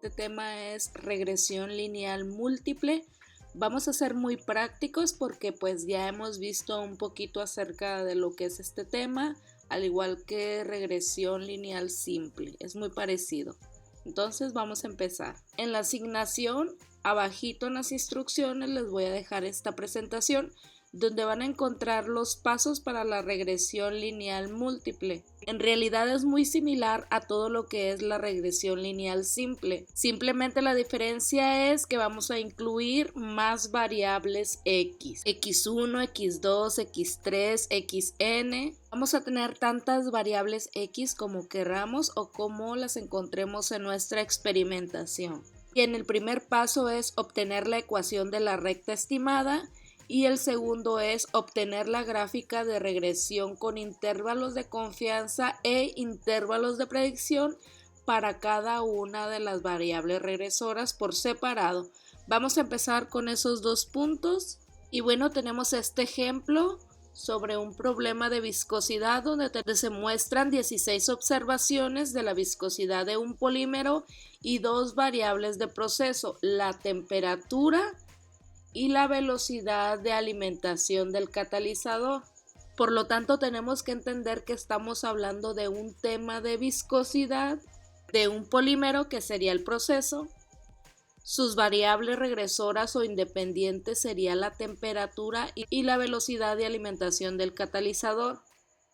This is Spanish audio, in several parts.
Este tema es regresión lineal múltiple. Vamos a ser muy prácticos porque pues ya hemos visto un poquito acerca de lo que es este tema, al igual que regresión lineal simple, es muy parecido. Entonces vamos a empezar. En la asignación, abajito en las instrucciones les voy a dejar esta presentación donde van a encontrar los pasos para la regresión lineal múltiple. En realidad es muy similar a todo lo que es la regresión lineal simple. Simplemente la diferencia es que vamos a incluir más variables x. x1, x2, x3, xn. Vamos a tener tantas variables x como queramos o como las encontremos en nuestra experimentación. Y en el primer paso es obtener la ecuación de la recta estimada. Y el segundo es obtener la gráfica de regresión con intervalos de confianza e intervalos de predicción para cada una de las variables regresoras por separado. Vamos a empezar con esos dos puntos. Y bueno, tenemos este ejemplo sobre un problema de viscosidad donde se muestran 16 observaciones de la viscosidad de un polímero y dos variables de proceso, la temperatura y la velocidad de alimentación del catalizador. Por lo tanto, tenemos que entender que estamos hablando de un tema de viscosidad de un polímero, que sería el proceso. Sus variables regresoras o independientes sería la temperatura y la velocidad de alimentación del catalizador.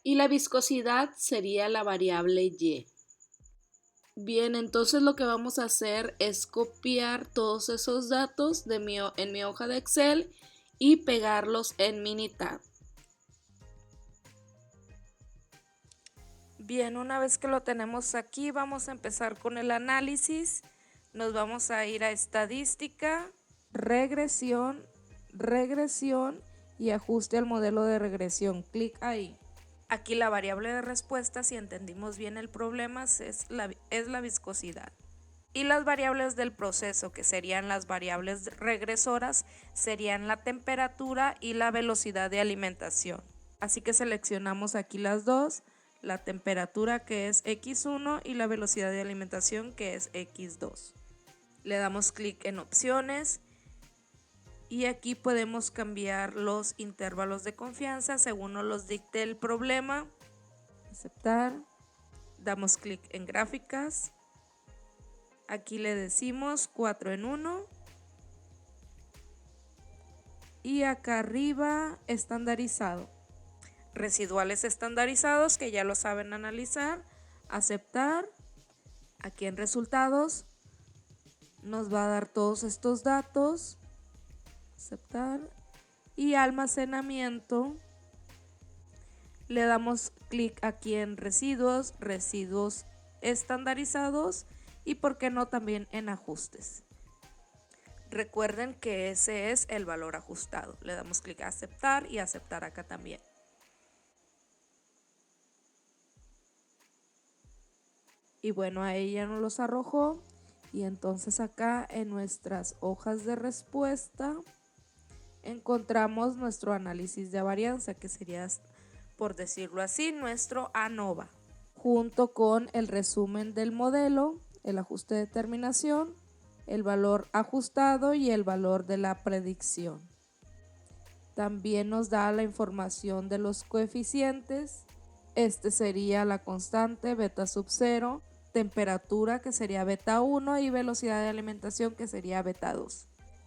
Y la viscosidad sería la variable Y. Bien, entonces lo que vamos a hacer es copiar todos esos datos en mi hoja de Excel y pegarlos en Minitab. Bien, una vez que lo tenemos aquí, vamos a empezar con el análisis. Nos vamos a ir a estadística, regresión y ajuste al modelo de regresión. Clic ahí. Aquí la variable de respuesta, si entendimos bien el problema, es la viscosidad. Y las variables del proceso, que serían las variables regresoras, serían la temperatura y la velocidad de alimentación. Así que seleccionamos aquí las dos, la temperatura, que es X1, y la velocidad de alimentación, que es X2. Le damos clic en opciones y aquí podemos cambiar los intervalos de confianza según nos los dicte el problema. Aceptar. Damos clic en gráficas. Aquí le decimos 4 en 1. Y acá arriba, estandarizado. Residuales estandarizados, que ya lo saben analizar. Aceptar. Aquí en resultados nos va a dar todos estos datos. Aceptar. Y almacenamiento, le damos clic aquí en residuos estandarizados y por qué no también en ajustes. Recuerden que ese es el valor ajustado. Le damos clic a aceptar y aceptar acá también. Y bueno, ahí ya nos los arrojó. Y entonces acá en nuestras hojas de respuesta encontramos nuestro análisis de varianza, que sería, por decirlo así, nuestro ANOVA, junto con el resumen del modelo, el ajuste de determinación, el valor ajustado y el valor de la predicción. También nos da la información de los coeficientes. Este sería la constante beta sub 0, temperatura, que sería beta 1, y velocidad de alimentación, que sería beta 2.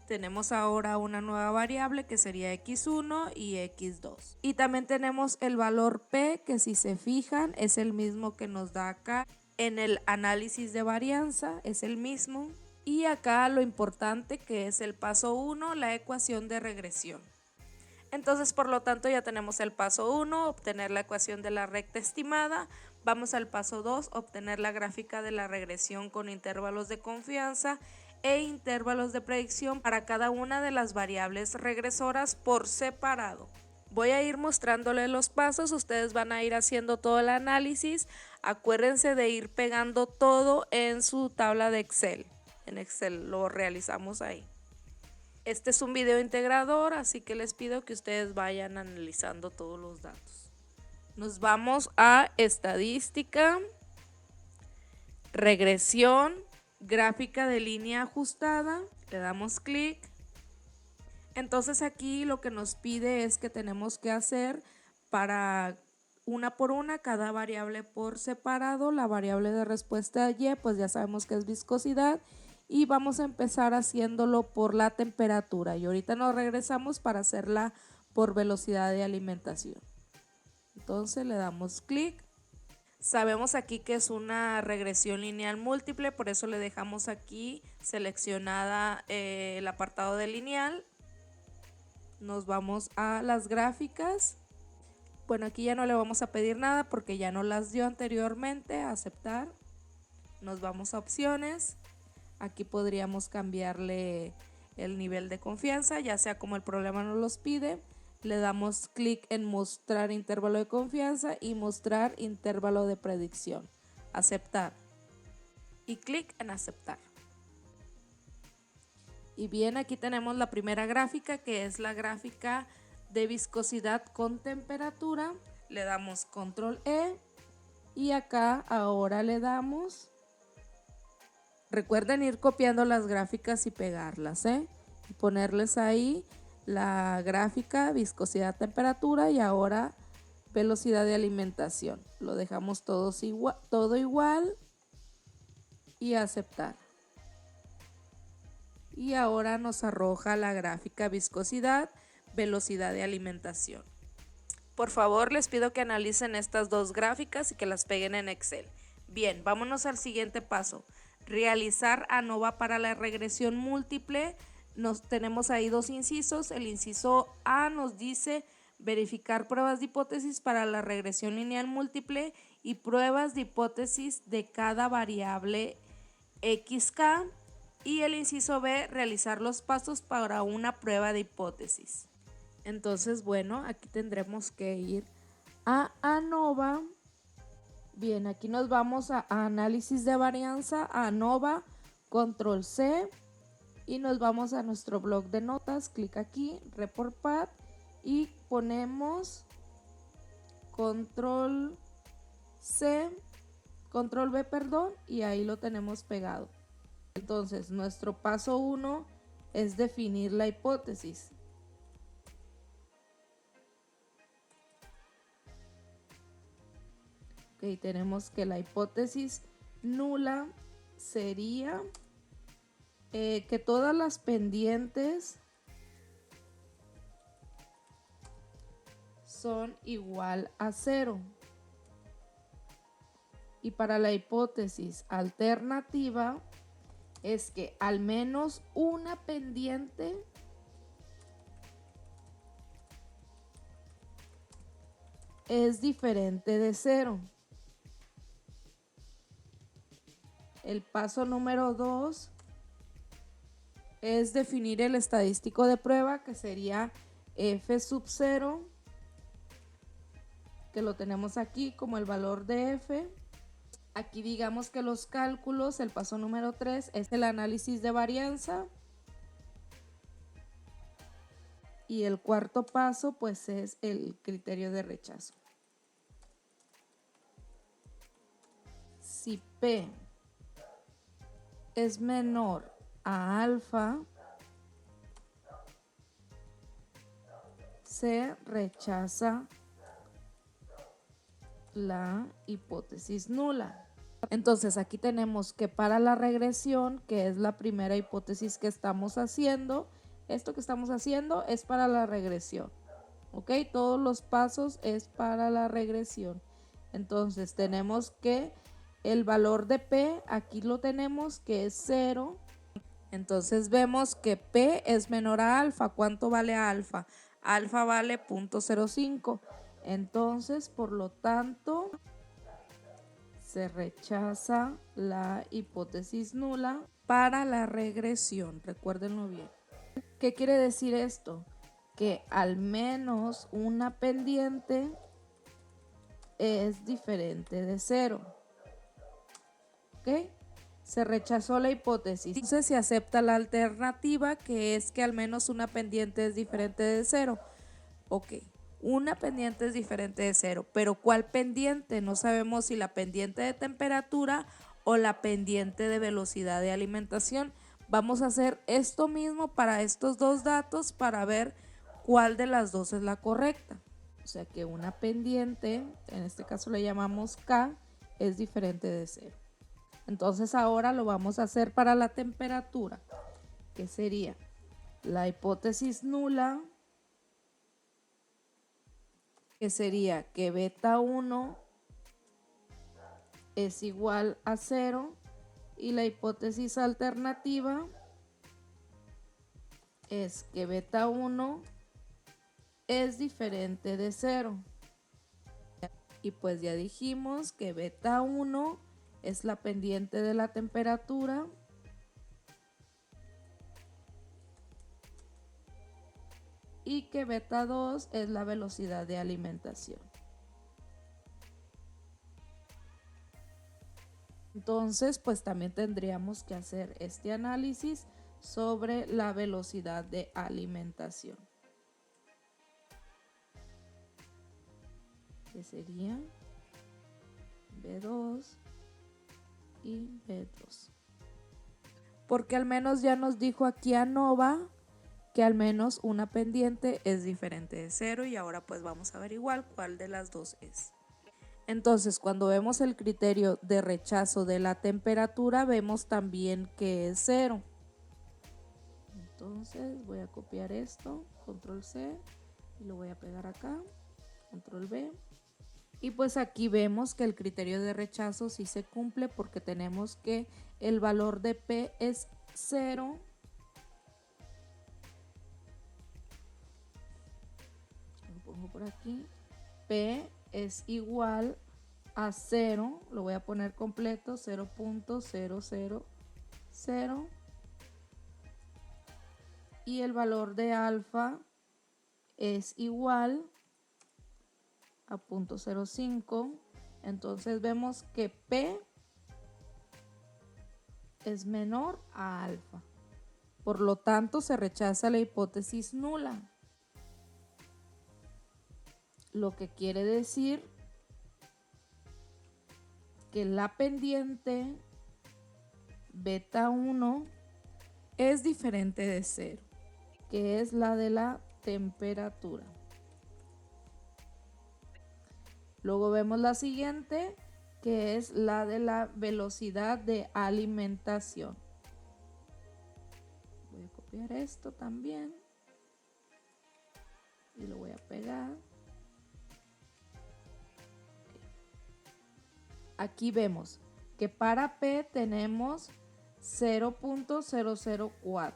Tenemos ahora una nueva variable, que sería x1 y x2. Y también tenemos el valor P, que si se fijan es el mismo que nos da acá en el análisis de varianza, es el mismo. Y acá lo importante, que es el paso 1, la ecuación de regresión. Entonces, por lo tanto, ya tenemos el paso 1, obtener la ecuación de la recta estimada. Vamos al paso 2, obtener la gráfica de la regresión con intervalos de confianza e intervalos de predicción para cada una de las variables regresoras por separado. Voy a ir mostrándole los pasos, ustedes van a ir haciendo todo el análisis. Acuérdense de ir pegando todo en su tabla de Excel. En Excel lo realizamos ahí. Este es un video integrador, así que les pido que ustedes vayan analizando todos los datos. Nos vamos a estadística, regresión, gráfica de línea ajustada, le damos clic. Entonces aquí lo que nos pide es que tenemos que hacer para una por una cada variable por separado. La variable de respuesta Y pues ya sabemos que es viscosidad y vamos a empezar haciéndolo por la temperatura y ahorita nos regresamos para hacerla por velocidad de alimentación. Entonces le damos clic. Sabemos aquí que es una regresión lineal múltiple, por eso le dejamos aquí seleccionada el apartado de lineal. Nos vamos a las gráficas. Bueno, aquí ya no le vamos a pedir nada porque ya no las dio anteriormente. Aceptar. Nos vamos a opciones. Aquí podríamos cambiarle el nivel de confianza, ya sea como el problema nos los pide. Le damos clic en mostrar intervalo de confianza y mostrar intervalo de predicción. Aceptar. Y clic en aceptar. Y bien, aquí tenemos la primera gráfica, que es la gráfica de viscosidad con temperatura. Le damos control E y acá ahora le damos, recuerden ir copiando las gráficas y pegarlas, y ponerles ahí la gráfica viscosidad temperatura y ahora velocidad de alimentación. Lo dejamos todo igual y aceptar. Y ahora nos arroja la gráfica viscosidad, velocidad de alimentación. Por favor, les pido que analicen estas dos gráficas y que las peguen en Excel. Bien, vámonos al siguiente paso. Realizar ANOVA para la regresión múltiple. Tenemos ahí dos incisos. El inciso A nos dice verificar pruebas de hipótesis para la regresión lineal múltiple y pruebas de hipótesis de cada variable XK. Y el inciso B, realizar los pasos para una prueba de hipótesis. Entonces, bueno, aquí tendremos que ir a ANOVA. Bien, aquí nos vamos a análisis de varianza, ANOVA, control C y nos vamos a nuestro bloc de notas, clic aquí, report path y ponemos control C, control B, perdón, y ahí lo tenemos pegado. Entonces, nuestro paso 1 es definir la hipótesis. Ok, tenemos que la hipótesis nula sería que todas las pendientes son igual a 0. Y para la hipótesis alternativa es que al menos una pendiente es diferente de 0. El paso número 2 es definir el estadístico de prueba, que sería f sub 0, que lo tenemos aquí como el valor de f. Aquí digamos que los cálculos, el paso número 3 es el análisis de varianza. Y el cuarto paso pues es el criterio de rechazo. Si P es menor a alfa, se rechaza la hipótesis nula. Entonces aquí tenemos que para la regresión, que es la primera hipótesis que estamos haciendo, esto que estamos haciendo es para la regresión, ¿ok? Todos los pasos es para la regresión. Entonces tenemos que el valor de P, aquí lo tenemos que es 0. Entonces vemos que P es menor a alfa. ¿Cuánto vale alfa? Alfa vale 0.05. Entonces, por lo tanto, se rechaza la hipótesis nula para la regresión. Recuérdenlo bien. ¿Qué quiere decir esto? Que al menos una pendiente es diferente de 0. ¿Ok? Se rechazó la hipótesis. Entonces se acepta la alternativa, que es que al menos una pendiente es diferente de 0. Ok, una pendiente es diferente de 0, pero ¿cuál pendiente? No sabemos si la pendiente de temperatura o la pendiente de velocidad de alimentación. Vamos a hacer esto mismo para estos dos datos para ver cuál de las dos es la correcta. O sea que una pendiente, en este caso le llamamos K, es diferente de 0. Entonces ahora lo vamos a hacer para la temperatura, que sería la hipótesis nula, que sería que beta 1 es igual a 0, y la hipótesis alternativa es que beta 1 es diferente de 0. Y pues ya dijimos que beta 1 es la pendiente de la temperatura y que beta 2 es la velocidad de alimentación. Entonces, pues también tendríamos que hacer este análisis sobre la velocidad de alimentación, que sería B2 y B2. Porque al menos ya nos dijo aquí ANOVA que al menos una pendiente es diferente de 0 y ahora pues vamos a averiguar cuál de las dos es. Entonces, cuando vemos el criterio de rechazo de la temperatura, vemos también que es 0. Entonces voy a copiar esto, control C, y lo voy a pegar acá, control V. Y pues aquí vemos que el criterio de rechazo sí se cumple porque tenemos que el valor de P es 0. Lo pongo por aquí. P es igual a 0, lo voy a poner completo, 0.000, y el valor de alfa es igual a 0.05. Entonces vemos que P es menor a alfa. Por lo tanto, se rechaza la hipótesis nula. Lo que quiere decir que la pendiente beta 1 es diferente de 0, que es la de la temperatura. Luego vemos la siguiente, que es la de la velocidad de alimentación. Voy a copiar esto también y lo voy a pegar. Aquí vemos que para P tenemos 0.004.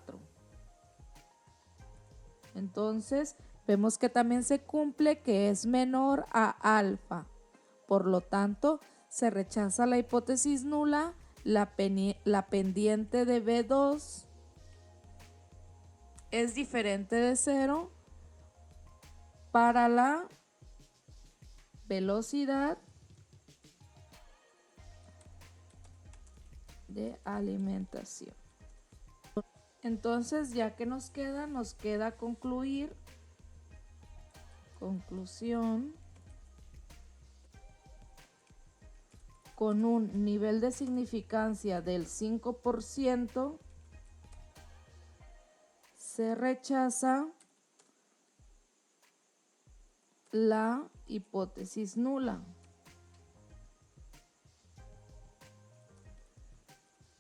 Entonces vemos que también se cumple que es menor a alfa. Por lo tanto, se rechaza la hipótesis nula, la pendiente de B2 es diferente de 0 para la velocidad de alimentación. Entonces, ya que nos queda conclusión, con un nivel de significancia del 5%, se rechaza la hipótesis nula.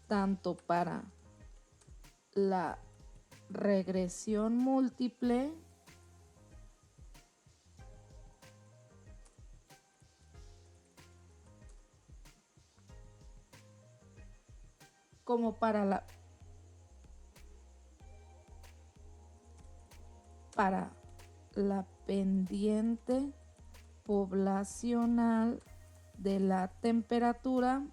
Tanto para la regresión múltiple como para la pendiente poblacional de la temperatura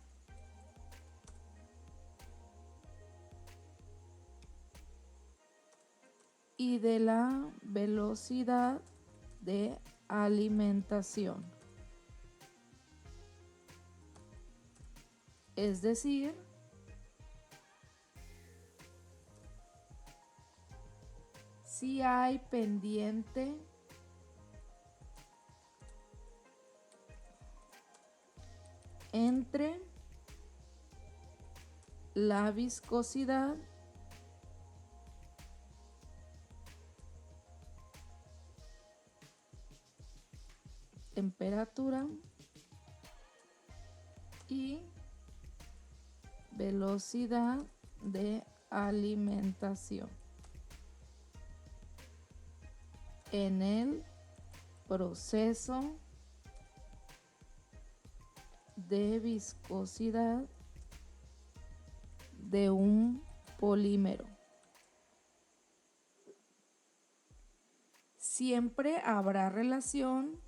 y de la velocidad de alimentación. Es decir, si hay pendiente entre la viscosidad temperatura y velocidad de alimentación en el proceso de viscosidad de un polímero. Siempre habrá relación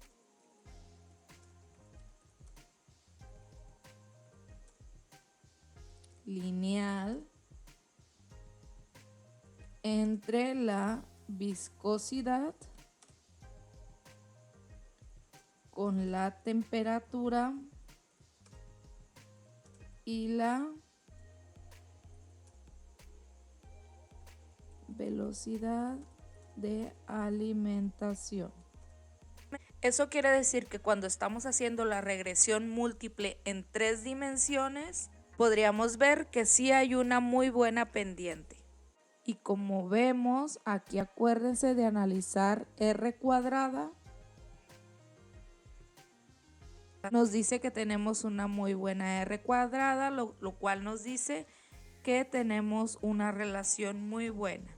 lineal entre la viscosidad con la temperatura y la velocidad de alimentación. Eso quiere decir que cuando estamos haciendo la regresión múltiple en 3 dimensiones, podríamos ver que sí hay una muy buena pendiente. Y como vemos, aquí acuérdense de analizar R cuadrada. Nos dice que tenemos una muy buena R cuadrada, lo cual nos dice que tenemos una relación muy buena.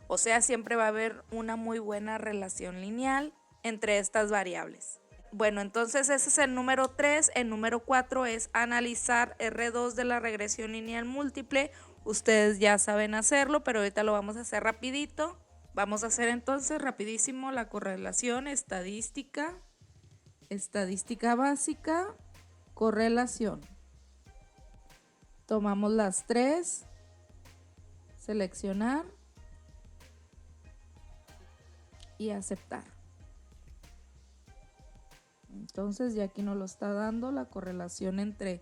O sea, siempre va a haber una muy buena relación lineal entre estas variables. Bueno, entonces ese es el número 3. El número 4 es analizar R2 de la regresión lineal múltiple. Ustedes ya saben hacerlo, pero ahorita lo vamos a hacer rapidito. Vamos a hacer entonces rapidísimo la correlación estadística básica, correlación. Tomamos las 3, seleccionar y aceptar. Entonces ya aquí nos lo está dando la correlación entre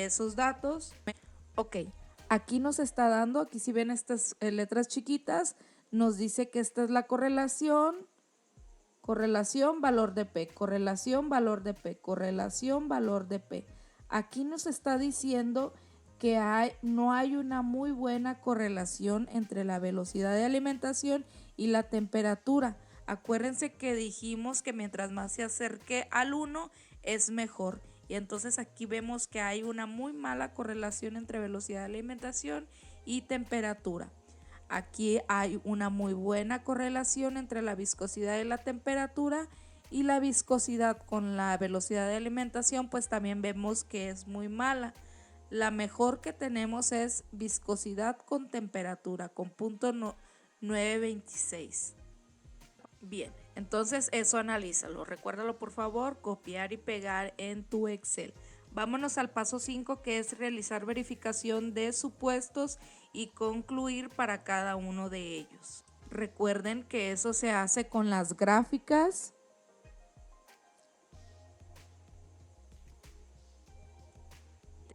esos datos. Ok, aquí nos está dando, aquí si ven estas letras chiquitas, nos dice que esta es la correlación, valor de P, correlación, valor de P, correlación, valor de P. Aquí nos está diciendo que no hay una muy buena correlación entre la velocidad de alimentación y la temperatura. Acuérdense que dijimos que mientras más se acerque al 1 es mejor. Y entonces aquí vemos que hay una muy mala correlación entre velocidad de alimentación y temperatura. Aquí hay una muy buena correlación entre la viscosidad y la temperatura, y la viscosidad con la velocidad de alimentación pues también vemos que es muy mala. La mejor que tenemos es viscosidad con temperatura, con punto 926. Bien, entonces eso analízalo. Recuérdalo por favor, copiar y pegar en tu Excel. Vámonos al paso 5, que es realizar verificación de supuestos y concluir para cada uno de ellos. Recuerden que eso se hace con las gráficas.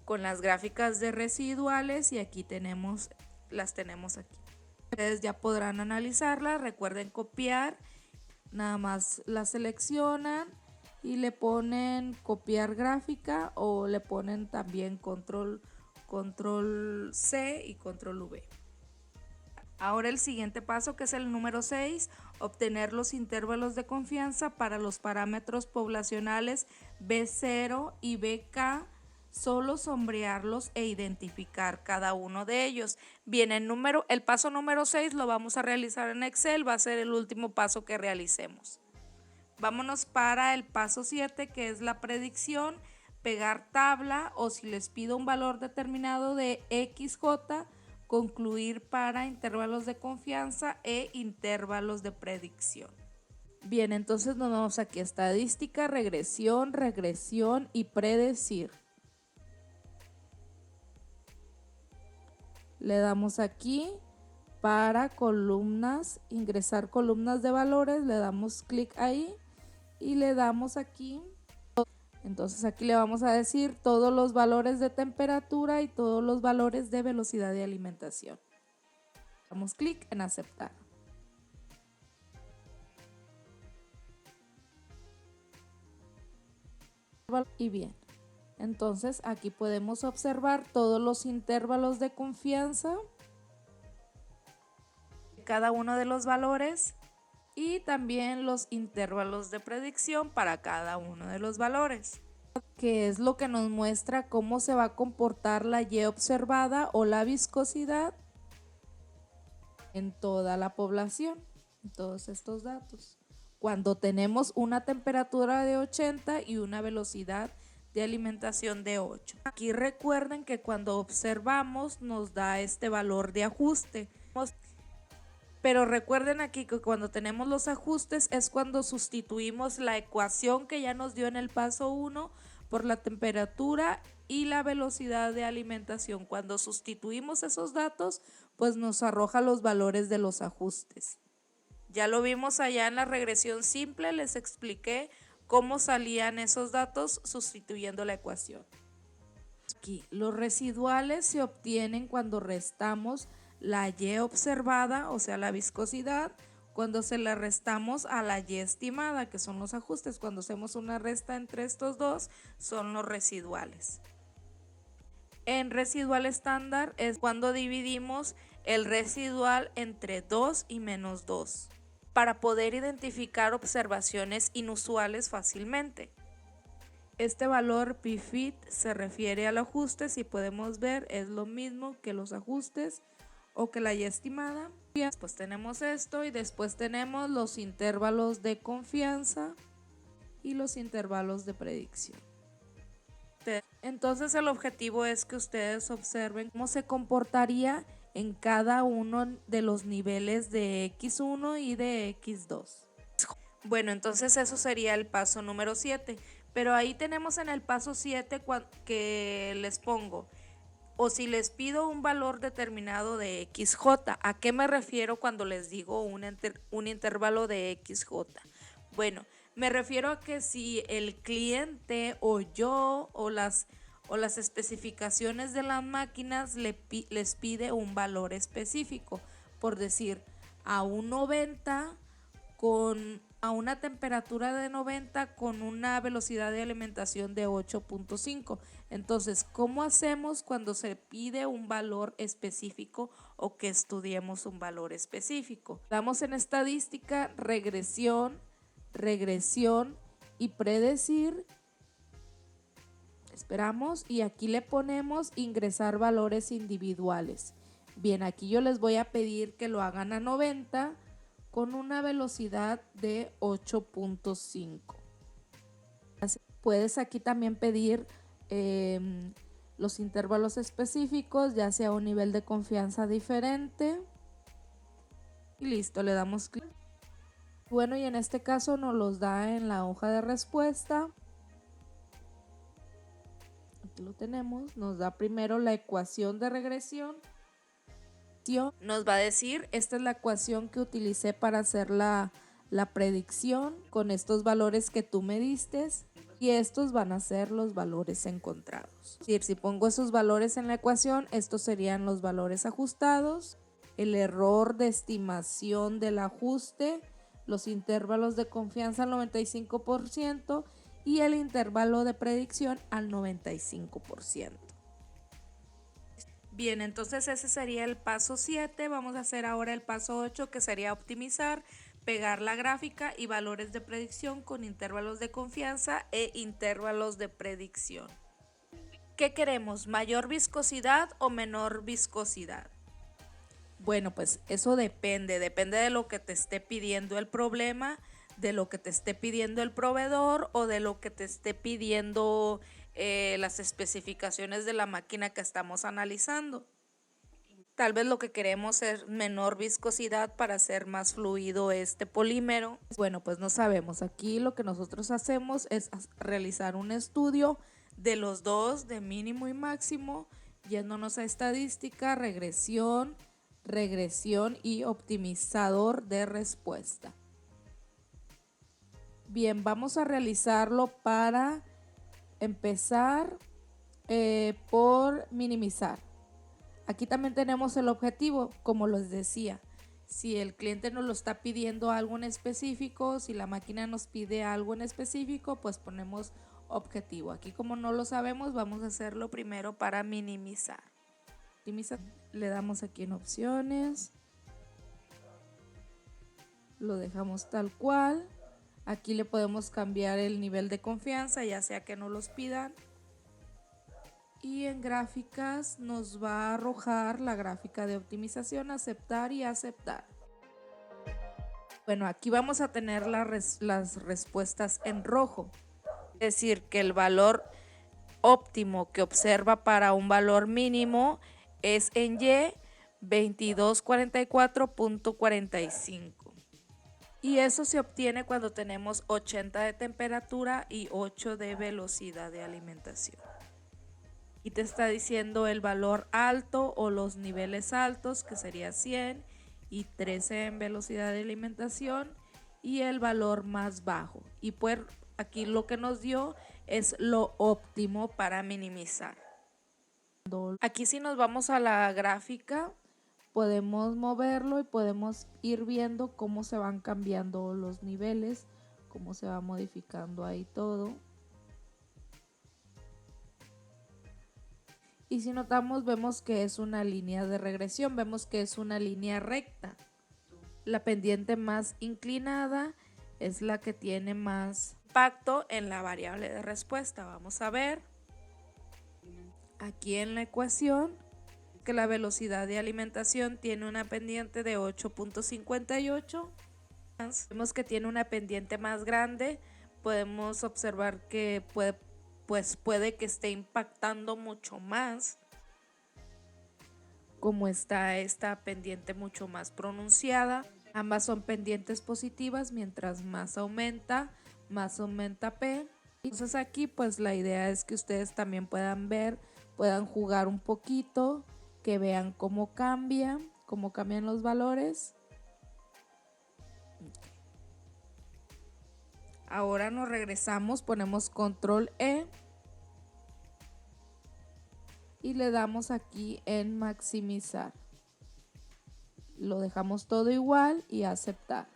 Con las gráficas de residuales, y aquí las tenemos aquí. Ustedes ya podrán analizarlas. Recuerden copiar, nada más la seleccionan y le ponen copiar gráfica, o le ponen también control C y control V. Ahora el siguiente paso, que es el número 6, obtener los intervalos de confianza para los parámetros poblacionales B0 y BK, solo sombrearlos e identificar cada uno de ellos. Bien, el paso número 6 lo vamos a realizar en Excel, va a ser el último paso que realicemos. Vámonos para el paso 7, que es la predicción, pegar tabla, o si les pido un valor determinado de XJ, concluir para intervalos de confianza e intervalos de predicción. Bien, entonces nos vamos aquí a estadística, regresión y predecir. Le damos aquí para columnas, ingresar columnas de valores, le damos clic ahí y le damos aquí. Entonces aquí le vamos a decir todos los valores de temperatura y todos los valores de velocidad de alimentación. Damos clic en aceptar. Y bien, Entonces aquí podemos observar todos los intervalos de confianza, cada uno de los valores y también los intervalos de predicción para cada uno de los valores, que es lo que nos muestra cómo se va a comportar la Y observada o la viscosidad en toda la población, todos estos datos. Cuando tenemos una temperatura de 80 y una velocidad de alimentación de 8. Aquí recuerden que cuando observamos nos da este valor de ajuste. Pero recuerden aquí que cuando tenemos los ajustes es cuando sustituimos la ecuación que ya nos dio en el paso 1 por la temperatura y la velocidad de alimentación. Cuando sustituimos esos datos, pues nos arroja los valores de los ajustes. Ya lo vimos allá en la regresión simple, les expliqué cómo salían esos datos sustituyendo la ecuación. Aquí, los residuales se obtienen cuando restamos la Y observada, o sea, la viscosidad, cuando se la restamos a la Y estimada, que son los ajustes. Cuando hacemos una resta entre estos dos, son los residuales. En residual estándar es cuando dividimos el residual entre 2 y menos 2, para poder identificar observaciones inusuales fácilmente. Este valor pFit se refiere al ajuste, si podemos ver es lo mismo que los ajustes o que la Y estimada. Después tenemos esto y después tenemos los intervalos de confianza y los intervalos de predicción. Entonces el objetivo es que ustedes observen cómo se comportaría en cada uno de los niveles de X1 y de X2. Bueno, entonces eso sería el paso número 7, pero ahí tenemos en el paso 7 que les pongo, o si les pido un valor determinado de XJ. ¿A qué me refiero cuando les digo un intervalo de XJ? Bueno, me refiero a que si el cliente o yo o las especificaciones de las máquinas les pide un valor específico, por decir, a un 90 a una temperatura de 90 con una velocidad de alimentación de 8.5. Entonces, ¿cómo hacemos cuando se pide un valor específico o que estudiemos un valor específico? Damos en estadística regresión y predecir. Esperamos y aquí le ponemos ingresar valores individuales. Bien, aquí yo les voy a pedir que lo hagan a 90 con una velocidad de 8.5. Puedes aquí también pedir los intervalos específicos, ya sea un nivel de confianza diferente. Y listo, le damos clic. Bueno, y en este caso nos los da en la hoja de respuesta. Aquí lo tenemos, nos da primero la ecuación de regresión. Nos va a decir, esta es la ecuación que utilicé para hacer la predicción con estos valores que tú me diste y estos van a ser los valores encontrados. Es decir, si pongo esos valores en la ecuación, estos serían los valores ajustados, el error de estimación del ajuste, los intervalos de confianza al 95% y el intervalo de predicción al 95%. Bien, entonces ese sería el paso 7. Vamos a hacer ahora el paso 8, que sería optimizar, pegar la gráfica y valores de predicción con intervalos de confianza e intervalos de predicción. ¿Qué queremos? ¿Mayor viscosidad o menor viscosidad? Bueno, pues eso depende de lo que te esté pidiendo el problema, de lo que te esté pidiendo el proveedor o de lo que te esté pidiendo las especificaciones de la máquina que estamos analizando. Tal vez lo que queremos es menor viscosidad para hacer más fluido este polímero. Bueno, pues no sabemos. Aquí lo que nosotros hacemos es realizar un estudio de los dos, de mínimo y máximo, yéndonos a estadística, regresión y optimizador de respuesta. Bien, vamos a realizarlo para empezar por minimizar. Aquí también tenemos el objetivo, como les decía. Si el cliente nos lo está pidiendo algo en específico, si la máquina nos pide algo en específico, pues ponemos objetivo. Aquí como no lo sabemos, vamos a hacerlo primero para minimizar. Le damos aquí en opciones, lo dejamos tal cual. Aquí le podemos cambiar el nivel de confianza, ya sea que no los pidan. Y en gráficas nos va a arrojar la gráfica de optimización, aceptar y aceptar. Bueno, aquí vamos a tener las respuestas en rojo. Es decir, que el valor óptimo que observa para un valor mínimo es en Y 2244.45. Y eso se obtiene cuando tenemos 80 de temperatura y 8 de velocidad de alimentación. Y te está diciendo el valor alto o los niveles altos, que sería 100 y 13 en velocidad de alimentación, y el valor más bajo. Y pues aquí lo que nos dio es lo óptimo para minimizar. Aquí si nos vamos a la gráfica, podemos moverlo y podemos ir viendo cómo se van cambiando los niveles, cómo se va modificando ahí todo. Y si notamos, vemos que es una línea de regresión, vemos que es una línea recta. La pendiente más inclinada es la que tiene más impacto en la variable de respuesta. Vamos a ver aquí en la ecuación que la velocidad de alimentación tiene una pendiente de 8.58. Vemos que tiene una pendiente más grande. Podemos observar que puede que esté impactando mucho más, como está esta pendiente mucho más pronunciada. Ambas son pendientes positivas, mientras más aumenta P. Entonces aquí pues la idea es que ustedes también puedan ver, puedan jugar un poquito, que vean cómo cambian los valores. Ahora nos regresamos, ponemos control E y le damos aquí en maximizar. Lo dejamos todo igual y aceptar.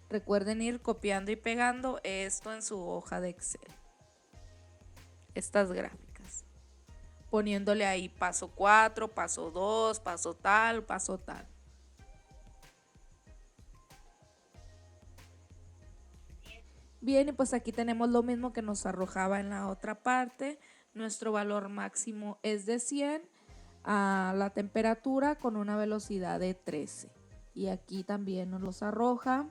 Recuerden ir copiando y pegando esto en su hoja de Excel. Estas gráficas. Poniéndole ahí paso 4, paso 2, paso tal, paso tal. Bien, y pues aquí tenemos lo mismo que nos arrojaba en la otra parte. Nuestro valor máximo es de 100 a la temperatura con una velocidad de 13. Y aquí también nos los arroja.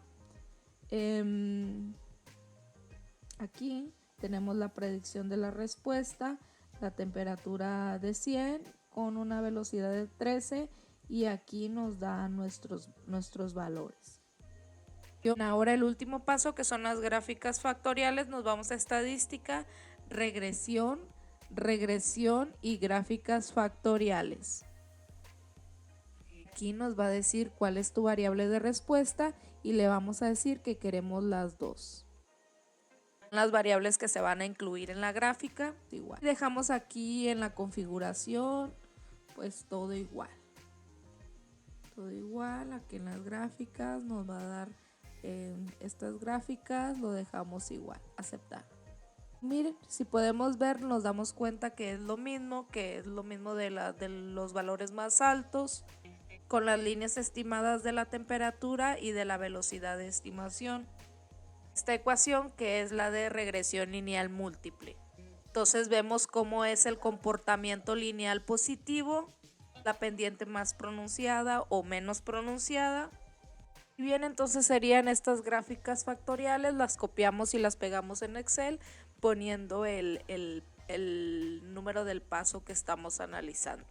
Aquí tenemos la predicción de la respuesta, la temperatura de 100 con una velocidad de 13 y aquí nos da nuestros valores. Ahora el último paso, que son las gráficas factoriales, nos vamos a estadística, regresión y gráficas factoriales. Aquí nos va a decir cuál es tu variable de respuesta y le vamos a decir que queremos las dos. Las variables que se van a incluir en la gráfica, igual. Dejamos aquí en la configuración, pues todo igual. Todo igual, aquí en las gráficas nos va a dar estas gráficas, lo dejamos igual, aceptar. Miren, si podemos ver, nos damos cuenta que es lo mismo de los valores más altos, con las líneas estimadas de la temperatura y de la velocidad de estimación. Esta ecuación, que es la de regresión lineal múltiple. Entonces vemos cómo es el comportamiento lineal positivo, la pendiente más pronunciada o menos pronunciada. Y bien, entonces serían estas gráficas factoriales, las copiamos y las pegamos en Excel poniendo el número del paso que estamos analizando.